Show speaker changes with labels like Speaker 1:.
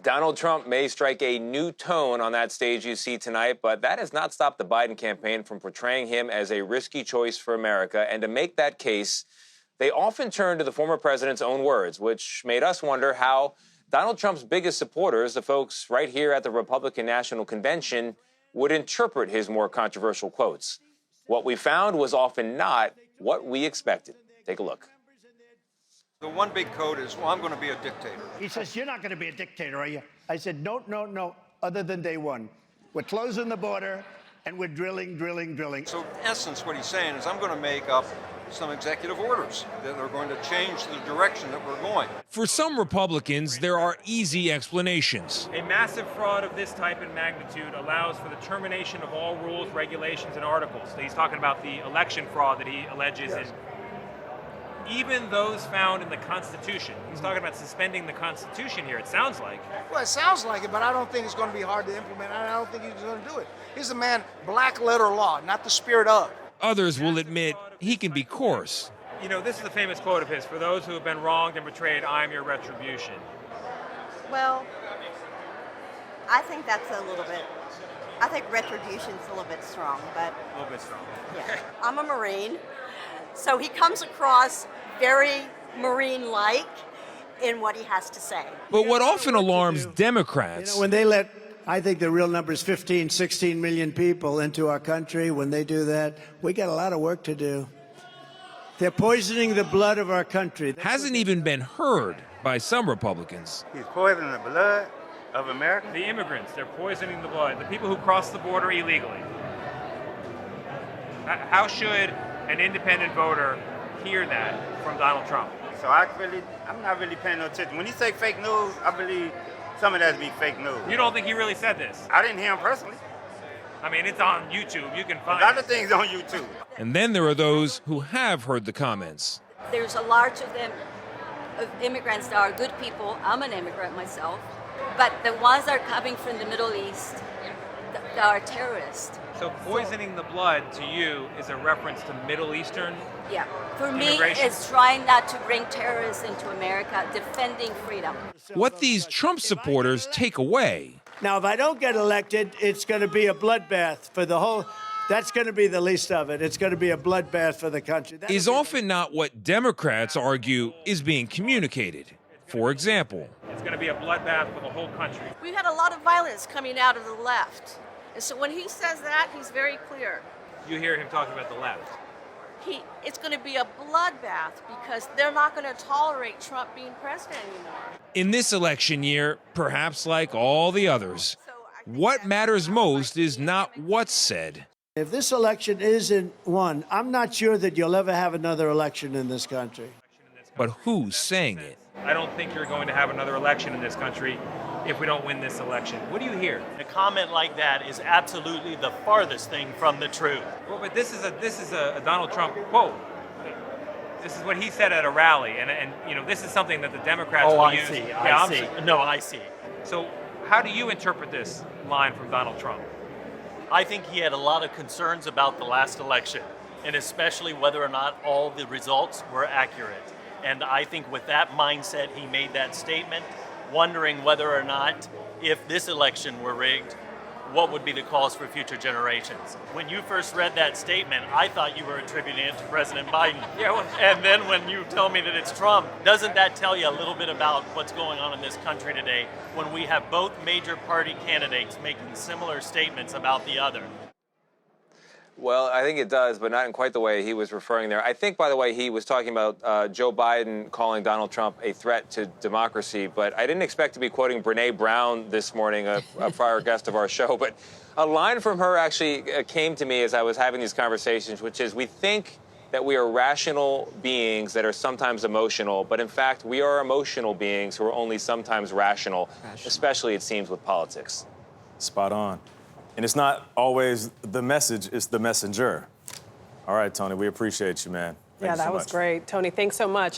Speaker 1: Donald Trump may strike a new tone on that stage you see tonight, but that has not stopped the Biden campaign from portraying him as a risky choice for America. And to make that case, they often turn to the former president's own words, which made us wonder how Donald Trump's biggest supporters, the folks right here at the Republican National Convention, would interpret his more controversial quotes. What we found was often not what we expected. Take a look.
Speaker 2: The one big code is, well, I'm going to be a dictator.
Speaker 3: He says, you're not going to be a dictator, are you? I said, no, other than day one. We're closing the border, and we're drilling.
Speaker 2: So in essence, what he's saying is, I'm going to make up some executive orders that are going to change the direction that we're going.
Speaker 4: For some Republicans, there are easy explanations.
Speaker 5: A massive fraud of this type and magnitude allows for the termination of all rules, regulations, and articles. He's talking about the election fraud that he alleges in even those found in the Constitution. He's talking about suspending the Constitution here, it sounds like.
Speaker 6: Well, it sounds like it, but I don't think it's going to be hard to implement. I don't think he's going to do it. He's a man, black letter law, not the spirit of.
Speaker 4: Others will admit he can be coarse.
Speaker 5: You know, this is a famous quote of his: "For those who have been wronged and betrayed, I am your retribution."
Speaker 7: Well, I think that's a little bit, I think retribution's a little bit strong, but.
Speaker 5: A little bit strong.
Speaker 7: Yeah. I'm a Marine, so he comes across very Marine-like in what he has to say.
Speaker 4: But what often alarms Democrats,
Speaker 3: When they let, I think the real number is 15, 16 million people into our country, when they do that, we got a lot of work to do. They're poisoning the blood of our country.
Speaker 4: hasn't even been heard by some Republicans.
Speaker 8: He's poisoning the blood of America.
Speaker 5: The immigrants, they're poisoning the blood, the people who cross the border illegally. How should an independent voter hear that from Donald Trump?
Speaker 8: So I'm not really paying no attention. When you say fake news, I believe some of that be fake news.
Speaker 5: You don't think he really said this?
Speaker 8: I didn't hear him personally.
Speaker 5: I mean, it's on YouTube. You can find
Speaker 8: A lot
Speaker 5: it.
Speaker 8: of things on YouTube.
Speaker 4: And then there are those who have heard the comments.
Speaker 7: There's a large of them, of immigrants that are good people. I'm an immigrant myself. But the ones that are coming from the Middle East, that are terrorists.
Speaker 5: So poisoning the blood to you is a reference to Middle Eastern?
Speaker 7: Yeah. For me,
Speaker 5: Immigration.
Speaker 7: it's trying not to bring terrorists into America, defending freedom.
Speaker 4: What these Trump supporters take away
Speaker 3: Now, if I don't get elected, it's going to be a bloodbath for the whole. That's going to be the least of it. It's going to be a bloodbath for the country.
Speaker 4: is often not what Democrats argue is being communicated. For example,
Speaker 5: It's going to be a bloodbath for the whole country.
Speaker 9: We've had a lot of violence coming out of the left. And so when he says that, he's very clear.
Speaker 5: You hear him talking about the left.
Speaker 9: It's going to be a bloodbath because they're not going to tolerate Trump being president anymore.
Speaker 4: in this election year, perhaps like all the others, what matters most is not what's said,
Speaker 3: If this election isn't won, I'm not sure that you'll ever have another election in this country.
Speaker 4: but who's saying it.
Speaker 5: I don't think you're going to have another election in this country if we don't win this election. What do you hear?
Speaker 10: A comment like that is absolutely the farthest thing from the truth.
Speaker 5: Well, but this is a Donald Trump quote. This is what he said at a rally, and you know, this is something that the Democrats will use.
Speaker 10: I see. No, I see.
Speaker 5: So how do you interpret this line from Donald Trump?
Speaker 10: I think he had a lot of concerns about the last election, and especially whether or not all the results were accurate. And I think with that mindset, he made that statement, wondering whether or not, if this election were rigged, what would be the cause for future generations. When you first read that statement, I thought you were attributing it to President Biden.
Speaker 5: Yeah, well,
Speaker 10: And then when you tell me that it's Trump, doesn't that tell you a little bit about what's going on in this country today when we have both major party candidates making similar statements about the other?
Speaker 1: Well, I think it does, but not in quite the way he was referring there. I think, by the way, he was talking about Joe Biden calling Donald Trump a threat to democracy, but I didn't expect to be quoting Brene Brown this morning, a prior guest of our show. But a line from her actually came to me as I was having these conversations, which is, we think that we are rational beings that are sometimes emotional, but in fact, we are emotional beings who are only sometimes rational, especially, it seems, with politics.
Speaker 11: Spot on. And it's not always the message, it's the messenger. All right, Tony, we appreciate you, man. Thank you so
Speaker 12: That was
Speaker 11: much.
Speaker 12: great. Tony, thanks so much.